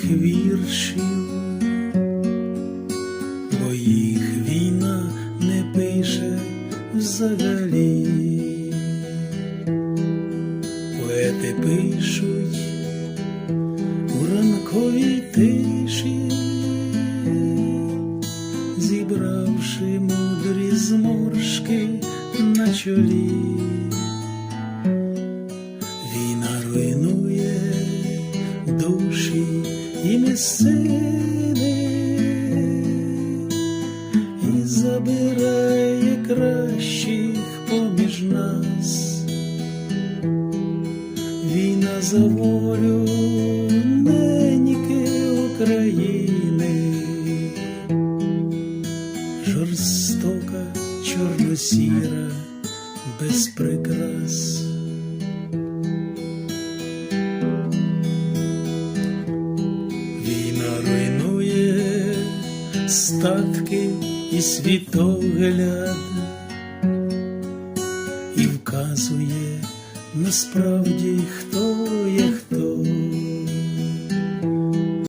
моїх віршів, бо їх війна не пише взагалі. Поети пишуть у ранковій тиші, зібравши мудрі зморшки на чолі. Війна руйнує душі і місцини, і забирає кращих поміж нас. Війна за волю неньки України, жорстока, чорно-сіра, без прикрас. Війна руйнує статки і світогляд, і вказує насправді, хто є хто.